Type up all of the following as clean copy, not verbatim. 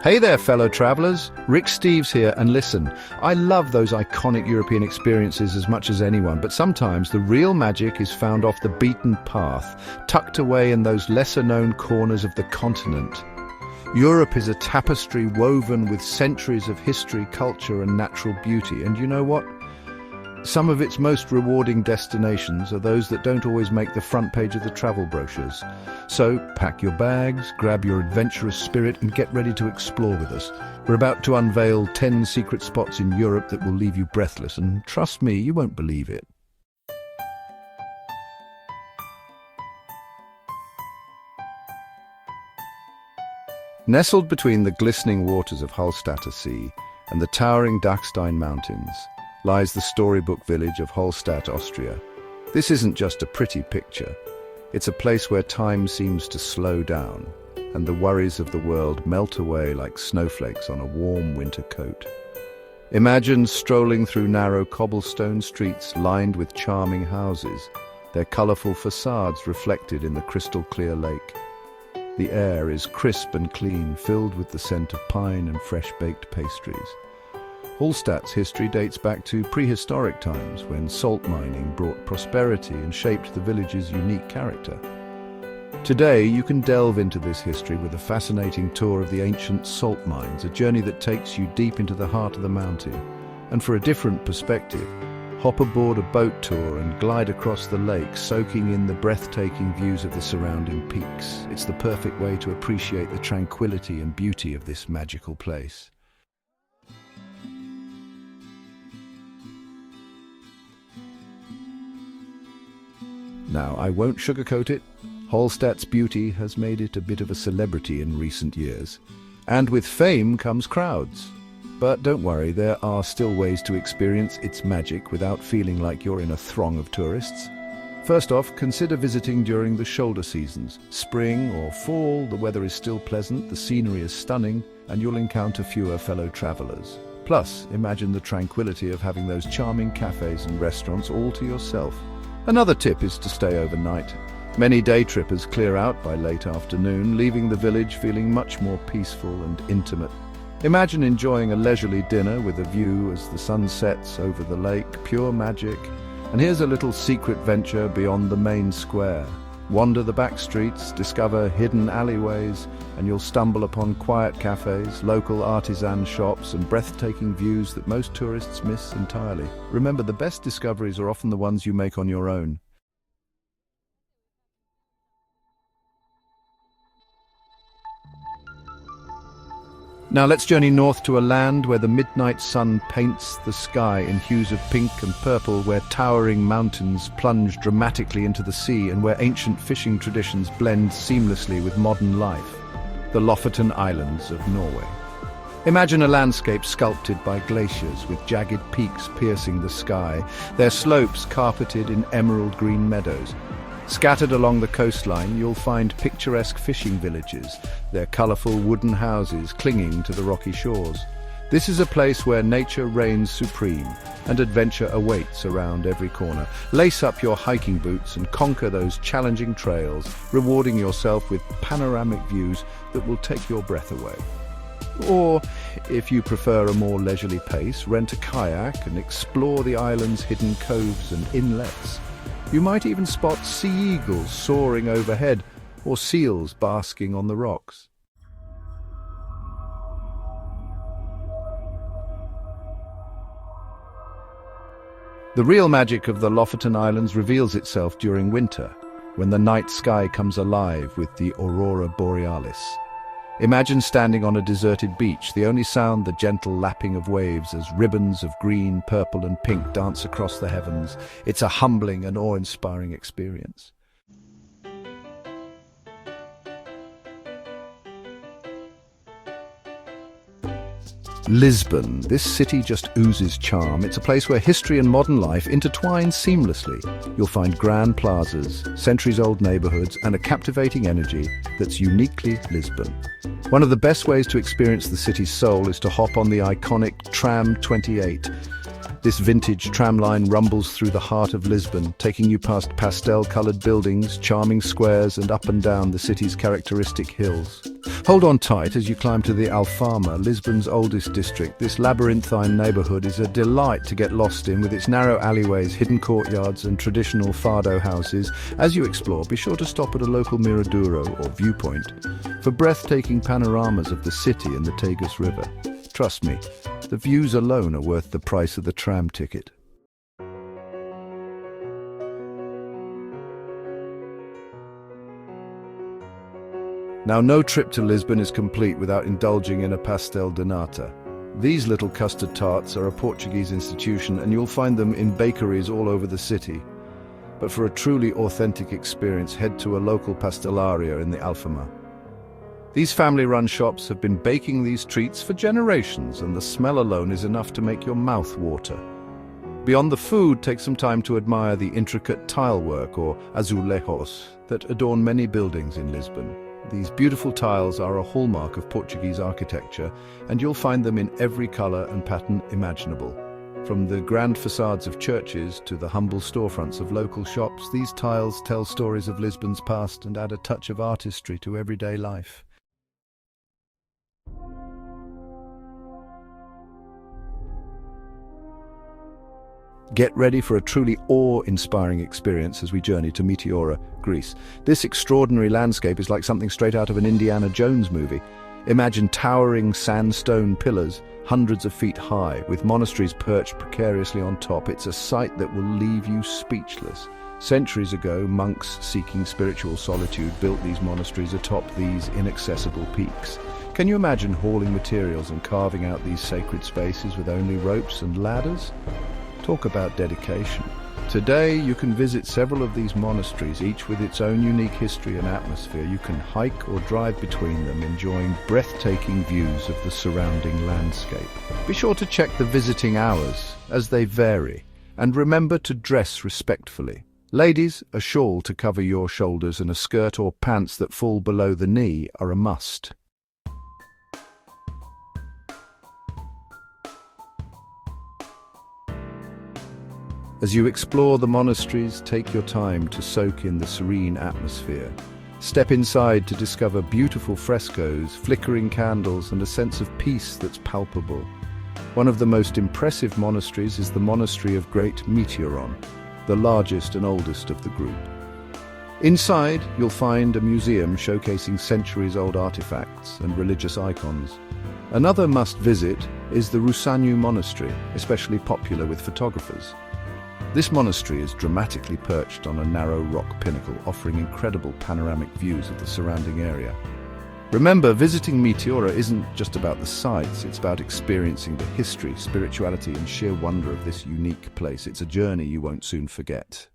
Hey there, fellow travelers. Rick Steves here, and listen, I love those iconic European experiences as much as anyone, but sometimes the real magic is found off the beaten path, tucked away in those lesser-known corners of the continent. Europe is a tapestry woven with centuries of history, culture, and natural beauty, and you know what? Some of its most rewarding destinations are those that don't always make the front page of the travel brochures. So pack your bags, grab your adventurous spirit, and get ready to explore with us. We're about to unveil 10 secret spots in Europe that will leave you breathless, and trust me, you won't believe it. Nestled between the glistening waters of Hallstatt Sea and the towering Dachstein Mountains lies the storybook village of Hallstatt, Austria. This isn't just a pretty picture. It's a place where time seems to slow down, and the worries of the world melt away like snowflakes on a warm winter coat. Imagine strolling through narrow cobblestone streets lined with charming houses, their colourful facades reflected in the crystal-clear lake. The air is crisp and clean, filled with the scent of pine and fresh-baked pastries. Hallstatt's history dates back to prehistoric times when salt mining brought prosperity and shaped the village's unique character. Today, you can delve into this history with a fascinating tour of the ancient salt mines, a journey that takes you deep into the heart of the mountain. And for a different perspective, hop aboard a boat tour and glide across the lake, soaking in the breathtaking views of the surrounding peaks. It's the perfect way to appreciate the tranquility and beauty of this magical place. Now, I won't sugarcoat it. Hallstatt's beauty has made it a bit of a celebrity in recent years. And with fame comes crowds. But don't worry, there are still ways to experience its magic without feeling like you're in a throng of tourists. First off, consider visiting during the shoulder seasons. Spring or fall, the weather is still pleasant, the scenery is stunning, and you'll encounter fewer fellow travelers. Plus, imagine the tranquility of having those charming cafes and restaurants all to yourself. Another tip is to stay overnight. Many day trippers clear out by late afternoon, leaving the village feeling much more peaceful and intimate. Imagine enjoying a leisurely dinner with a view as the sun sets over the lake, pure magic. And here's a little secret venture beyond the main square. Wander the back streets, discover hidden alleyways, and you'll stumble upon quiet cafes, local artisan shops, and breathtaking views that most tourists miss entirely. Remember, the best discoveries are often the ones you make on your own. Now let's journey north to a land where the midnight sun paints the sky in hues of pink and purple, where towering mountains plunge dramatically into the sea, and where ancient fishing traditions blend seamlessly with modern life. The Lofoten Islands of Norway. Imagine a landscape sculpted by glaciers with jagged peaks piercing the sky, their slopes carpeted in emerald green meadows. Scattered along the coastline, you'll find picturesque fishing villages, their colourful wooden houses clinging to the rocky shores. This is a place where nature reigns supreme, and adventure awaits around every corner. Lace up your hiking boots and conquer those challenging trails, rewarding yourself with panoramic views that will take your breath away. Or, if you prefer a more leisurely pace, rent a kayak and explore the island's hidden coves and inlets. You might even spot sea eagles soaring overhead, or seals basking on the rocks. The real magic of the Lofoten Islands reveals itself during winter, when the night sky comes alive with the aurora borealis. Imagine standing on a deserted beach, the only sound the gentle lapping of waves as ribbons of green, purple and pink dance across the heavens. It's a humbling and awe-inspiring experience. Lisbon. This city just oozes charm. It's a place where history and modern life intertwine seamlessly. You'll find grand plazas, centuries-old neighborhoods, and a captivating energy that's uniquely Lisbon. One of the best ways to experience the city's soul is to hop on the iconic Tram 28. This vintage tram line rumbles through the heart of Lisbon, taking you past pastel-colored buildings, charming squares, and up and down the city's characteristic hills. Hold on tight as you climb to the Alfama, Lisbon's oldest district. This labyrinthine neighborhood is a delight to get lost in, with its narrow alleyways, hidden courtyards, and traditional fado houses. As you explore, be sure to stop at a local miraduro or viewpoint for breathtaking panoramas of the city and the Tagus River. Trust me, the views alone are worth the price of the tram ticket. Now, no trip to Lisbon is complete without indulging in a pastel de nata. These little custard tarts are a Portuguese institution, and you'll find them in bakeries all over the city. But for a truly authentic experience, head to a local pastelaria in the Alfama. These family-run shops have been baking these treats for generations, and the smell alone is enough to make your mouth water. Beyond the food, take some time to admire the intricate tilework, or azulejos, that adorn many buildings in Lisbon. These beautiful tiles are a hallmark of Portuguese architecture, and you'll find them in every color and pattern imaginable. From the grand facades of churches to the humble storefronts of local shops, these tiles tell stories of Lisbon's past and add a touch of artistry to everyday life. Get ready for a truly awe-inspiring experience as we journey to Meteora, Greece. This extraordinary landscape is like something straight out of an Indiana Jones movie. Imagine towering sandstone pillars, hundreds of feet high, with monasteries perched precariously on top. It's a sight that will leave you speechless. Centuries ago, monks seeking spiritual solitude built these monasteries atop these inaccessible peaks. Can you imagine hauling materials and carving out these sacred spaces with only ropes and ladders? Talk about dedication. Today, you can visit several of these monasteries, each with its own unique history and atmosphere. You can hike or drive between them, enjoying breathtaking views of the surrounding landscape. Be sure to check the visiting hours, as they vary, and remember to dress respectfully. Ladies, a shawl to cover your shoulders and a skirt or pants that fall below the knee are a must. As you explore the monasteries, take your time to soak in the serene atmosphere. Step inside to discover beautiful frescoes, flickering candles, and a sense of peace that's palpable. One of the most impressive monasteries is the Monastery of Great Meteoron, the largest and oldest of the group. Inside, you'll find a museum showcasing centuries-old artifacts and religious icons. Another must-visit is the Rusanu Monastery, especially popular with photographers. This monastery is dramatically perched on a narrow rock pinnacle, offering incredible panoramic views of the surrounding area. Remember, visiting Meteora isn't just about the sights, it's about experiencing the history, spirituality, and sheer wonder of this unique place. It's a journey you won't soon forget.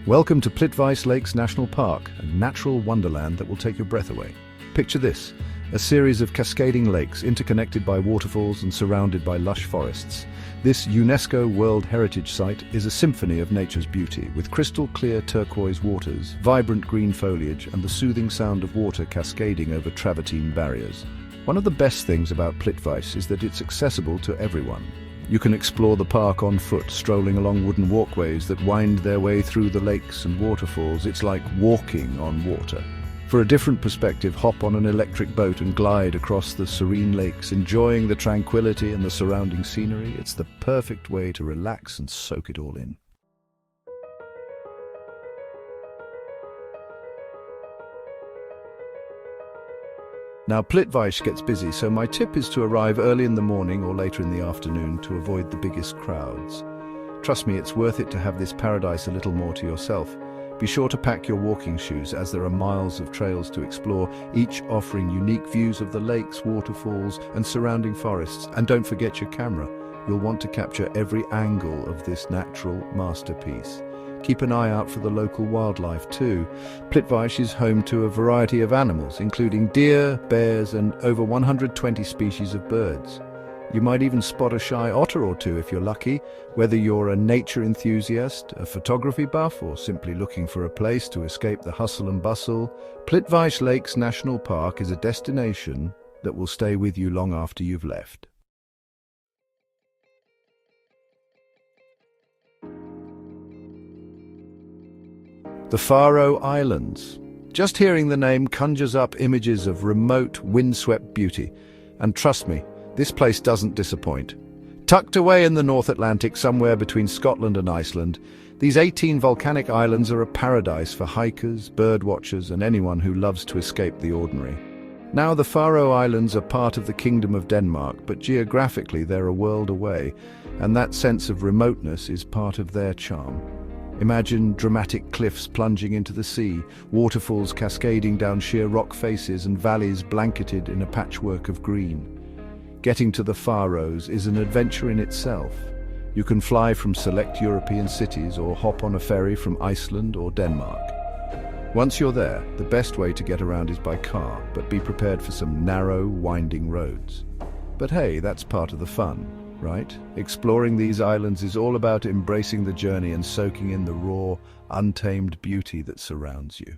Welcome to Plitvice Lakes National Park, a natural wonderland that will take your breath away. Picture this. A series of cascading lakes interconnected by waterfalls and surrounded by lush forests. This UNESCO World Heritage Site is a symphony of nature's beauty, with crystal clear turquoise waters, vibrant green foliage, and the soothing sound of water cascading over travertine barriers. One of the best things about Plitvice is that it's accessible to everyone. You can explore the park on foot, strolling along wooden walkways that wind their way through the lakes and waterfalls. It's like walking on water. For a different perspective, hop on an electric boat and glide across the serene lakes, enjoying the tranquility and the surrounding scenery. It's the perfect way to relax and soak it all in. Now, Plitvice gets busy, so my tip is to arrive early in the morning or later in the afternoon to avoid the biggest crowds. Trust me, it's worth it to have this paradise a little more to yourself. Be sure to pack your walking shoes, as there are miles of trails to explore, each offering unique views of the lakes, waterfalls, and surrounding forests. And don't forget your camera. You'll want to capture every angle of this natural masterpiece. Keep an eye out for the local wildlife too. Plitvice is home to a variety of animals, including deer, bears, and over 120 species of birds. You might even spot a shy otter or two if you're lucky, whether you're a nature enthusiast, a photography buff, or simply looking for a place to escape the hustle and bustle. Plitvice Lakes National Park is a destination that will stay with you long after you've left. The Faroe Islands. Just hearing the name conjures up images of remote, windswept beauty. And trust me, this place doesn't disappoint. Tucked away in the North Atlantic, somewhere between Scotland and Iceland, these 18 volcanic islands are a paradise for hikers, birdwatchers, and anyone who loves to escape the ordinary. Now, the Faroe Islands are part of the Kingdom of Denmark, but geographically they're a world away, and that sense of remoteness is part of their charm. Imagine dramatic cliffs plunging into the sea, waterfalls cascading down sheer rock faces, and valleys blanketed in a patchwork of green. Getting to the Faroes is an adventure in itself. You can fly from select European cities or hop on a ferry from Iceland or Denmark. Once you're there, the best way to get around is by car, but be prepared for some narrow, winding roads. But hey, that's part of the fun, right? Exploring these islands is all about embracing the journey and soaking in the raw, untamed beauty that surrounds you.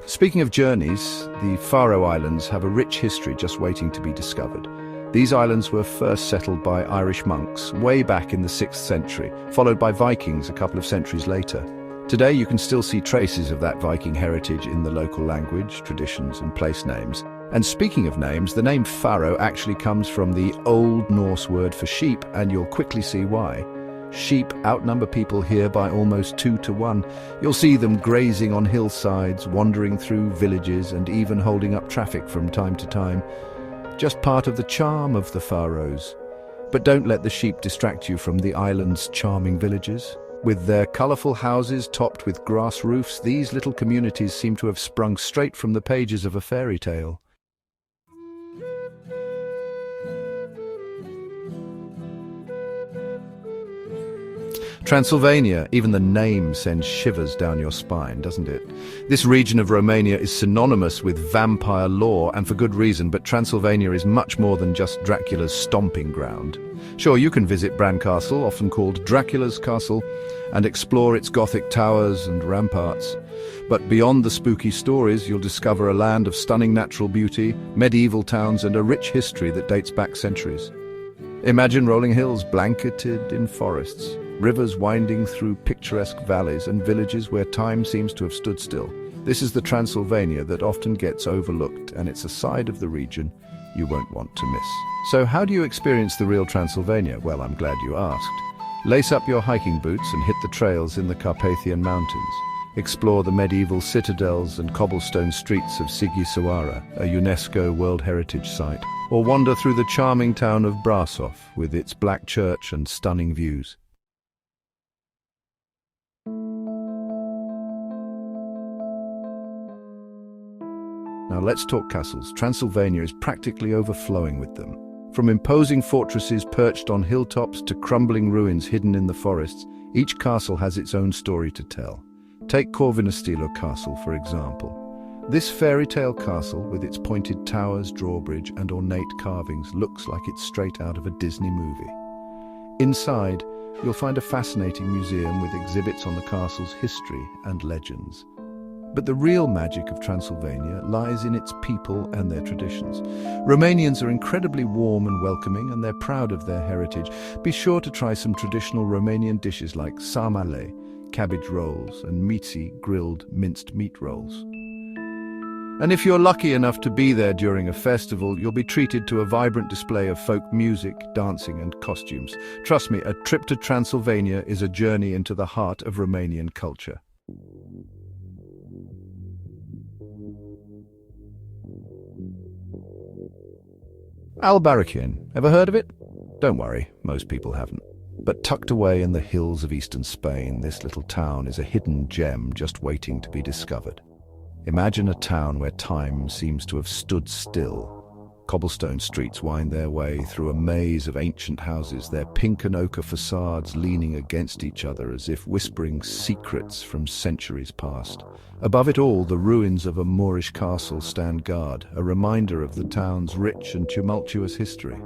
Speaking of journeys, the Faroe Islands have a rich history just waiting to be discovered. These islands were first settled by Irish monks way back in the 6th century, followed by Vikings a couple of centuries later. Today you can still see traces of that Viking heritage in the local language, traditions and place names. And speaking of names, the name Faroe actually comes from the Old Norse word for sheep, and you'll quickly see why. Sheep outnumber people here by almost 2 to 1. You'll see them grazing on hillsides, wandering through villages, and even holding up traffic from time to time. Just part of the charm of the Faroes. But don't let the sheep distract you from the island's charming villages. With their colourful houses topped with grass roofs, these little communities seem to have sprung straight from the pages of a fairy tale. Transylvania, even the name sends shivers down your spine, doesn't it? This region of Romania is synonymous with vampire lore, and for good reason, but Transylvania is much more than just Dracula's stomping ground. Sure, you can visit Bran Castle, often called Dracula's Castle, and explore its Gothic towers and ramparts. But beyond the spooky stories, you'll discover a land of stunning natural beauty, medieval towns, and a rich history that dates back centuries. Imagine rolling hills blanketed in forests, rivers winding through picturesque valleys, and villages where time seems to have stood still. This is the Transylvania that often gets overlooked, and it's a side of the region you won't want to miss. So how do you experience the real Transylvania? Well, I'm glad you asked. Lace up your hiking boots and hit the trails in the Carpathian Mountains. Explore the medieval citadels and cobblestone streets of Sigisawara, a UNESCO World Heritage Site. Or wander through the charming town of Brasov with its black church and stunning views. Now let's talk castles. Transylvania is practically overflowing with them. From imposing fortresses perched on hilltops to crumbling ruins hidden in the forests, each castle has its own story to tell. Take Corvinestilo Castle, for example. This fairy tale castle, with its pointed towers, drawbridge, and ornate carvings, looks like it's straight out of a Disney movie. Inside, you'll find a fascinating museum with exhibits on the castle's history and legends. But the real magic of Transylvania lies in its people and their traditions. Romanians are incredibly warm and welcoming, and they're proud of their heritage. Be sure to try some traditional Romanian dishes like sarmale, cabbage rolls, and mitsi, grilled minced meat rolls. And if you're lucky enough to be there during a festival, you'll be treated to a vibrant display of folk music, dancing, and costumes. Trust me, a trip to Transylvania is a journey into the heart of Romanian culture. Albarracín, ever heard of it? Don't worry, most people haven't. But tucked away in the hills of eastern Spain, this little town is a hidden gem just waiting to be discovered. Imagine a town where time seems to have stood still. Cobblestone streets wind their way through a maze of ancient houses, their pink and ochre facades leaning against each other as if whispering secrets from centuries past. Above it all, the ruins of a Moorish castle stand guard, a reminder of the town's rich and tumultuous history.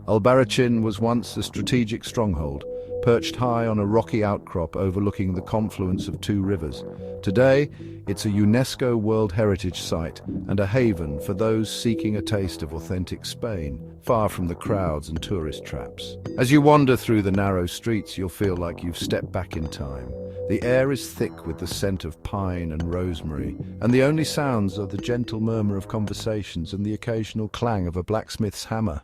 Albarracín was once a strategic stronghold, perched high on a rocky outcrop overlooking the confluence of two rivers. Today, it's a UNESCO World Heritage Site and a haven for those seeking a taste of authentic Spain, far from the crowds and tourist traps. As you wander through the narrow streets, you'll feel like you've stepped back in time. The air is thick with the scent of pine and rosemary, and the only sounds are the gentle murmur of conversations and the occasional clang of a blacksmith's hammer.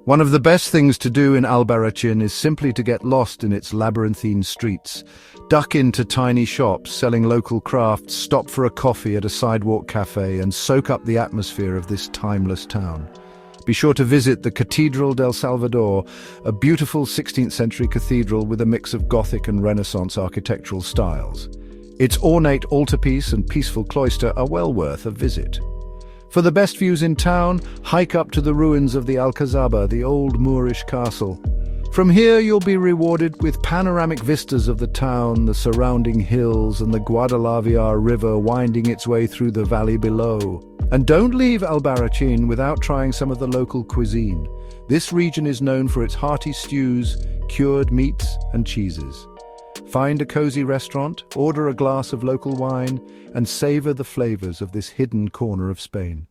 One of the best things to do in Albarracín is simply to get lost in its labyrinthine streets. Duck into tiny shops selling local crafts, stop for a coffee at a sidewalk cafe, and soak up the atmosphere of this timeless town. Be sure to visit the Catedral del Salvador, a beautiful 16th century cathedral with a mix of Gothic and Renaissance architectural styles. Its ornate altarpiece and peaceful cloister are well worth a visit. For the best views in town, hike up to the ruins of the Alcazaba, the old Moorish castle. From here you'll be rewarded with panoramic vistas of the town, the surrounding hills, and the Guadalaviar River winding its way through the valley below. And don't leave Albarracín without trying some of the local cuisine. This region is known for its hearty stews, cured meats, and cheeses. Find a cozy restaurant, order a glass of local wine, and savor the flavors of this hidden corner of Spain.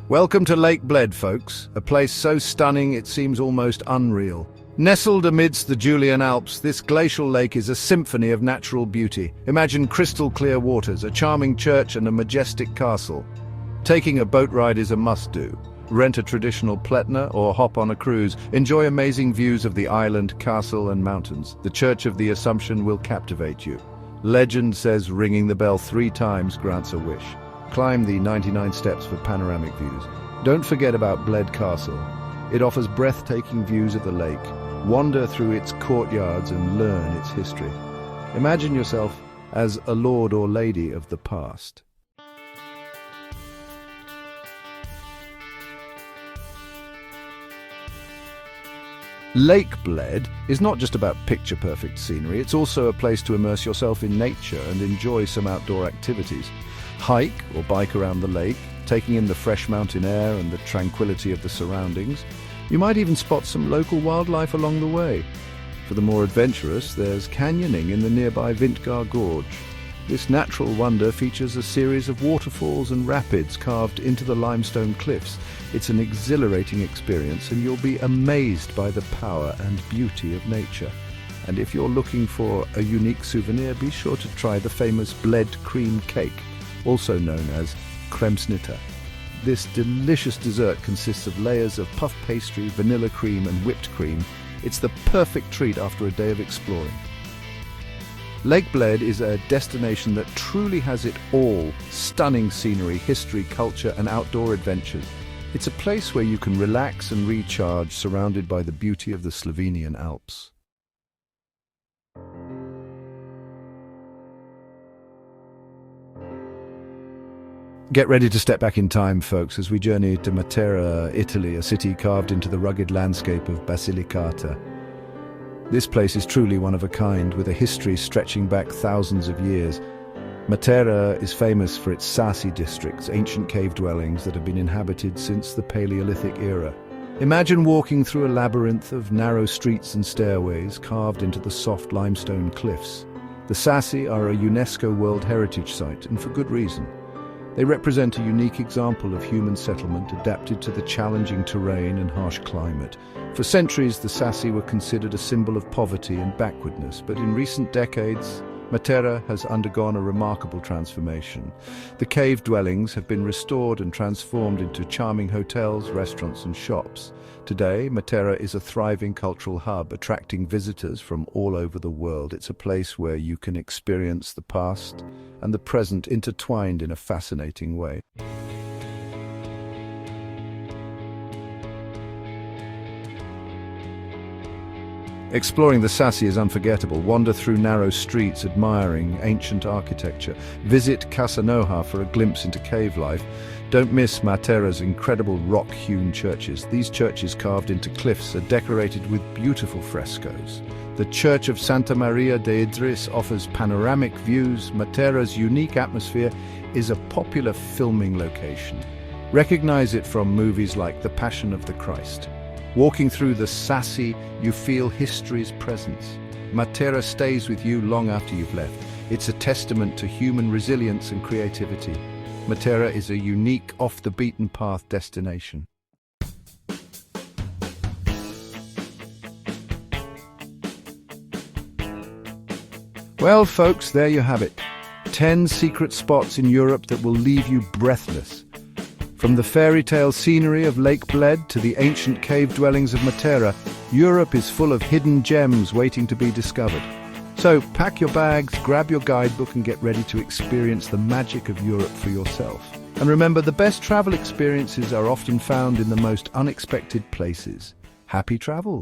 Welcome to Lake Bled, folks, a place so stunning it seems almost unreal. Nestled amidst the Julian Alps, this glacial lake is a symphony of natural beauty. Imagine crystal-clear waters, a charming church, and a majestic castle. Taking a boat ride is a must-do. Rent a traditional pletner or hop on a cruise. Enjoy amazing views of the island, castle, and mountains. The Church of the Assumption will captivate you. Legend says ringing the bell 3 times grants a wish. Climb the 99 steps for panoramic views. Don't forget about Bled Castle. It offers breathtaking views of the lake. Wander through its courtyards and learn its history. Imagine yourself as a lord or lady of the past. Lake Bled is not just about picture-perfect scenery, it's also a place to immerse yourself in nature and enjoy some outdoor activities. Hike or bike around the lake, taking in the fresh mountain air and the tranquility of the surroundings. You might even spot some local wildlife along the way. For the more adventurous, there's canyoning in the nearby Vintgar Gorge. This natural wonder features a series of waterfalls and rapids carved into the limestone cliffs. It's an exhilarating experience, and you'll be amazed by the power and beauty of nature. And if you're looking for a unique souvenir, be sure to try the famous Bled cream cake, also known as kremsnitter. This delicious dessert consists of layers of puff pastry, vanilla cream, and whipped cream. It's the perfect treat after a day of exploring. Lake Bled is a destination that truly has it all: stunning scenery, history, culture, and outdoor adventures. It's a place where you can relax and recharge, surrounded by the beauty of the Slovenian Alps. Get ready to step back in time, folks, as we journey to Matera, Italy, a city carved into the rugged landscape of Basilicata. This place is truly one of a kind, with a history stretching back thousands of years. Matera is famous for its Sassi districts, ancient cave dwellings that have been inhabited since the Paleolithic era. Imagine walking through a labyrinth of narrow streets and stairways carved into the soft limestone cliffs. The Sassi are a UNESCO World Heritage Site, and for good reason. They represent a unique example of human settlement adapted to the challenging terrain and harsh climate. For centuries, the Sassi were considered a symbol of poverty and backwardness, but in recent decades, Matera has undergone a remarkable transformation. The cave dwellings have been restored and transformed into charming hotels, restaurants, and shops. Today, Matera is a thriving cultural hub, attracting visitors from all over the world. It's a place where you can experience the past and the present intertwined in a fascinating way. Exploring the Sassi is unforgettable. Wander through narrow streets admiring ancient architecture. Visit Casanoja for a glimpse into cave life. Don't miss Matera's incredible rock-hewn churches. These churches carved into cliffs are decorated with beautiful frescoes. The Church of Santa Maria de Idris offers panoramic views. Matera's unique atmosphere is a popular filming location. Recognize it from movies like The Passion of the Christ. Walking through the Sassi, you feel history's presence. Matera stays with you long after you've left. It's a testament to human resilience and creativity. Matera is a unique, off-the-beaten-path destination. Well, folks, there you have it. 10 secret spots in Europe that will leave you breathless. From the fairy tale scenery of Lake Bled to the ancient cave dwellings of Matera, Europe is full of hidden gems waiting to be discovered. So pack your bags, grab your guidebook and get ready to experience the magic of Europe for yourself. And remember, the best travel experiences are often found in the most unexpected places. Happy travels!